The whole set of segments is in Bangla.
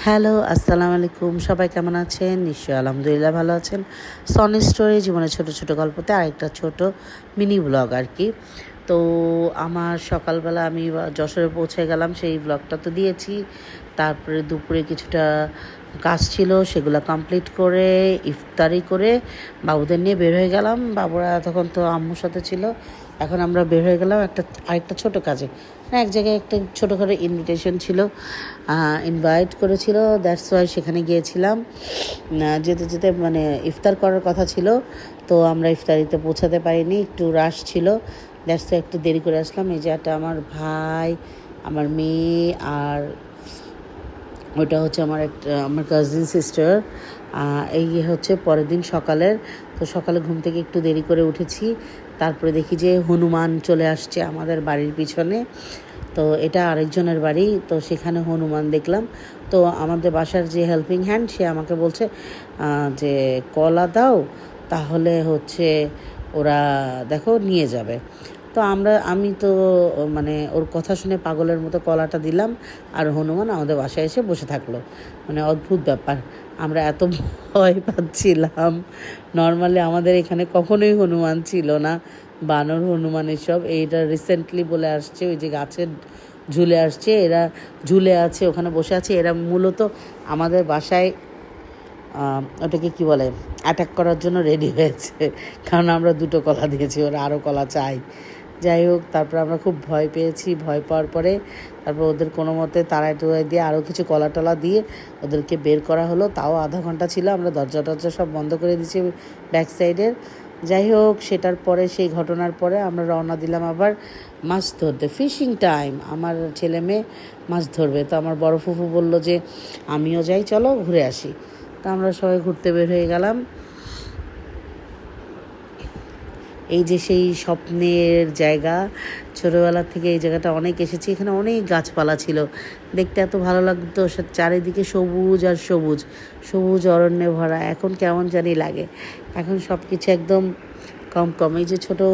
হ্যালো, আসসালামু আলাইকুম। সবাই কেমন আছেন? নিশ্চয়ই আলহামদুলিল্লাহ ভালো আছেন। সনি স্টোরি জীবনের ছোট, ছোট গল্পতে আরেকটা ছোট মিনি ব্লগ আর কি। তো আমার সকালবেলা আমি যশোরে পৌঁছে গেলাম, সেই ব্লগটা তো দিয়েছি। তারপরে দুপুরে কিছুটা কাজ ছিল, সেগুলো কমপ্লিট করে ইফতারি করে বাবুদের নিয়ে বের হয়ে গেলাম। বাবুরা তখন তো আম্মুর সাথে ছিল। এখন আমরা বের হয়ে গেলাম আরেকটা ছোট কাজে। এক জায়গায় একটা ছোটো করে ইনভিটেশন ছিল, ইনভাইট করেছিল, দ্যাটস ওয়াই সেখানে গিয়েছিলাম। যেতে যেতে মানে ইফতার করার কথা ছিল, তো আমরা ইফতারিতে পৌঁছাতে পারিনি, একটু রাশ ছিল, দ্যাটস ওয়াই একটু দেরি করে আসলাম। এই যে একটা আমার ভাই, আমার মেয়ে, আর ওটা হচ্ছে আমার কাজিন সিস্টার। এই হচ্ছে পরের দিন সকালের। তো সকালে ঘুম থেকে একটু দেরি করে উঠেছি, তারপরে দেখি যে হনুমান চলে আসছে আমাদের বাড়ির পিছনে। তো এটা আরেকজনের বাড়ি, তো সেখানে হনুমান দেখলাম। তো আমাদের বাসার যে হেল্পিং হ্যান্ড, সে আমাকে বলছে যে কলা দাও, তাহলে হচ্ছে ওরা দেখো নিয়ে যাবে। তো আমি তো মানে ওর কথা শুনে পাগলের মতো কলাটা দিলাম, আর হনুমান আমাদের বাসায় এসে বসে থাকলো। মানে অদ্ভুত ব্যাপার, আমরা এত ভয় পাচ্ছিলাম। নর্মালি আমাদের এখানে কখনোই হনুমান ছিল না, বানর হনুমান এসব। এইটা রিসেন্টলি বলে আসছে, ওই যে গাছের ঝুলে আসছে, এরা ঝুলে আছে, ওখানে বসে আছে। এরা মূলত আমাদের বাসায় ওটাকে কি বলে, অ্যাটাক করার জন্য রেডি হয়েছে, কারণ আমরা দুটো কলা দিয়েছি, ওরা আরও কলা চাই। যাই হোক, তারপর আমরা খুব ভয় পেয়েছি। ভয় পাওয়ার পরে তারপর ওদের কোনো মতে তাড়াই টুড়াই দিয়ে আরও কিছু কলা টলা দিয়ে ওদেরকে বের করা হলো। তাও আধা ঘন্টা ছিল, আমরা দরজা টরজা সব বন্ধ করে দিয়েছি ব্যাক সাইডের। যাই হোক, সেটার পরে, সেই ঘটনার পরে আমরা রওনা দিলাম আবার মাছ ধরতে। ফিশিং টাইম, আমার ছেলে মেয়ে মাছ ধরবে। তো আমার বড় ফুফু বলল যে আমিও যাই, চলো ঘুরে আসি। তো আমরা সবাই ঘুরতে বের হয়ে গেলাম। এই যে সেই স্বপ্নের জায়গা, ছোটোবেলার থেকে এই জায়গাটা অনেক এসেছি। এখানে অনেক গাছপালা ছিল, দেখতে এত ভালো লাগতো, চারিদিকে সবুজ আর সবুজ, সবুজ অরণ্যে ভরা। এখন কেমন জানি লাগে, এখন সব কিছু একদম কম কম। এই যে ছোটো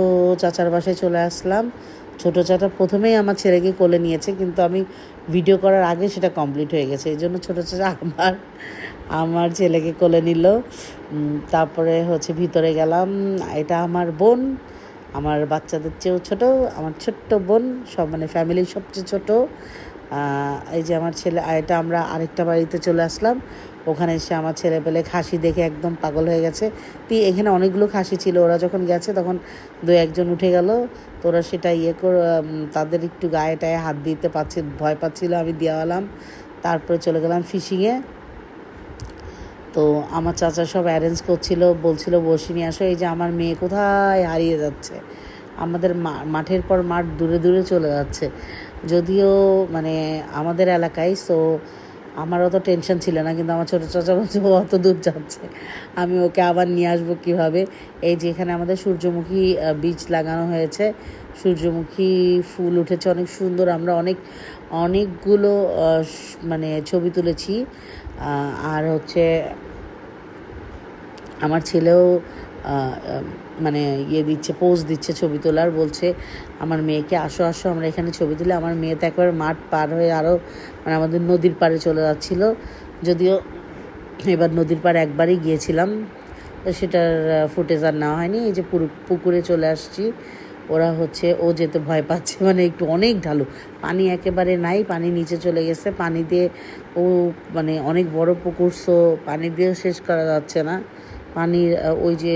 চাচার বাসায় চলে আসলাম। ছোটো চাচা প্রথমেই আমার ছেলেকে কোলে নিয়েছে, কিন্তু আমি ভিডিও করার আগে সেটা কমপ্লিট হয়ে গেছে, এই জন্য ছোটো চাচা আমার ছেলেকে কোলে নিল। তারপরে হচ্ছে ভিতরে গেলাম। এটা আমার বোন, আমার বাচ্চাদের চেয়েও ছোট, আমার ছোট্ট বোন, সব মানে ফ্যামিলির সবচেয়ে ছোট। এই যে আমার ছেলে। এটা আমরা আরেকটা বাড়িতে চলে আসলাম। ওখানে এসে আমার ছেলে পেলে খাসি দেখে একদম পাগল হয়ে গেছে। এখানে অনেকগুলো খাসি ছিল, ওরা যখন গেছে তখন দু একজন উঠে গেল। তো ওরা সেটা করে তাদের একটু গায়ে টায়ে হাত দিতে ভয় পাচ্ছিল, আমি দেওয়ালাম। তারপরে চলে গেলাম ফিশিংয়ে। তো আমার চাচা সব অ্যারেঞ্জ করছিল, বলছিল বসি নিয়ে আসো। এই যে আমার মেয়ে কোথায় হারিয়ে যাচ্ছে, আমাদের মাঠের পর মাঠ দূরে দূরে চলে যাচ্ছে। যদিও মানে আমাদের এলাকায়, সো আমার অত টেনশন ছিল না, কিন্তু আমার ছোটো চাচা বলছে ও অত দূর যাচ্ছে, আমি ওকে আবার নিয়ে আসবো কীভাবে। এই যে এখানে আমাদের সূর্যমুখী বীজ লাগানো হয়েছে, সূর্যমুখী ফুল উঠেছে অনেক সুন্দর। আমরা অনেকগুলো মানে ছবি তুলেছি। আর হচ্ছে আমার ছেলেও মানে দিচ্ছে, পোজ দিচ্ছে ছবি তোলার, বলছে আমার মেয়েকে আসো আসো আমরা এখানে ছবি তুলে। আমার মেয়ে তো একবার মাঠ পার হয়ে আরও মানে আমাদের নদীর পাড়ে চলে যাচ্ছিল। যদিও এবার নদীর পাড়ে একবারই গিয়েছিলাম, তো সেটার ফুটেজ আর নেওয়া হয়নি। এই যে পুকুরে চলে আসছি। ওরা হচ্ছে, ও যেতে ভয় পাচ্ছে, মানে একটু অনেক ঢালু, পানি একেবারে নাই, পানি নিচে চলে গেছে। পানি দিয়ে ও মানে অনেক বড় পুকুর, সো পানি দিয়েও শেষ করা যাচ্ছে না। পানির ওই যে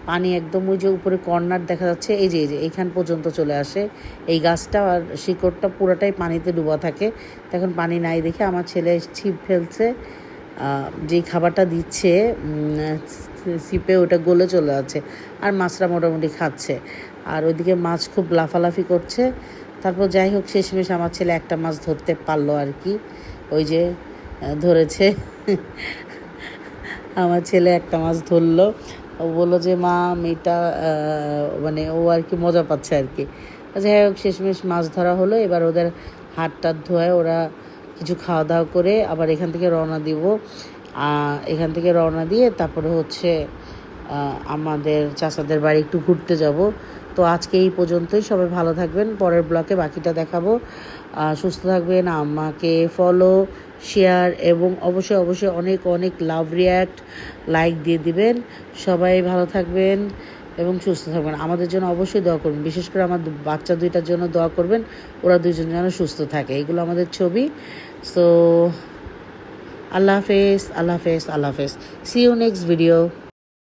পানি একদম ওই যে উপরে কর্নার দেখা যাচ্ছে, এই যে এইখান পর্যন্ত চলে আসে। এই গাছটা আর শিকড়টা পুরোটাই পানিতে ডুবা থাকে। তখন পানি নাই দেখে আমার ছেলে ছিপ ফেলছে, যেই খাবারটা দিচ্ছে ছিপে, ওটা গলে চলে যাচ্ছে, আর মাছরা মোটামুটি খাচ্ছে। আর ওইদিকে মাছ খুব লাফালাফি করছে। তারপর যাই হোক, শেষমেশ আমার ছেলে একটা মাছ ধরতে পারলো আর কি। ওই যে ধরেছে আমার ছেলে একটা মাছ ধরলো। ও বললো যে মা মেয়েটা মানে ও আর কি মজা পাচ্ছে আর কি। যাই হোক, শেষমেশ মাছ ধরা হলো। এবার ওদের হাত টাত ধোয়, ওরা কিছু খাওয়া দাওয়া করে আবার এখান থেকে রওনা দিব। এখান থেকে রওনা দিয়ে তারপরে হচ্ছে আমাদের চাচাদের বাড়ি একটু ঘুরতে যাব। তো আজকে এই পর্যন্তই, সবাই ভালো থাকবেন, পরের ব্লকে বাকিটা দেখাবো। সুস্থ থাকবেন, আমাকে ফলো, শেয়ার এবং অবশ্যই অবশ্যই অনেক অনেক লাভ রিয়্যাক্ট লাইক দিয়ে দিবেন। সবাই ভালো থাকবেন এবং সুস্থ থাকবেন। আমাদের জন্য অবশ্যই দোয়া করবেন, বিশেষ করে আমার বাচ্চা দুইটার জন্য দোয়া করবেন, ওরা দুইজন যেন সুস্থ থাকে। এগুলো আমাদের ছবি। সো আল্লাহ হাফেজ, আল্লাহ হাফেজ, আল্লাহ হাফেজ। See you next video.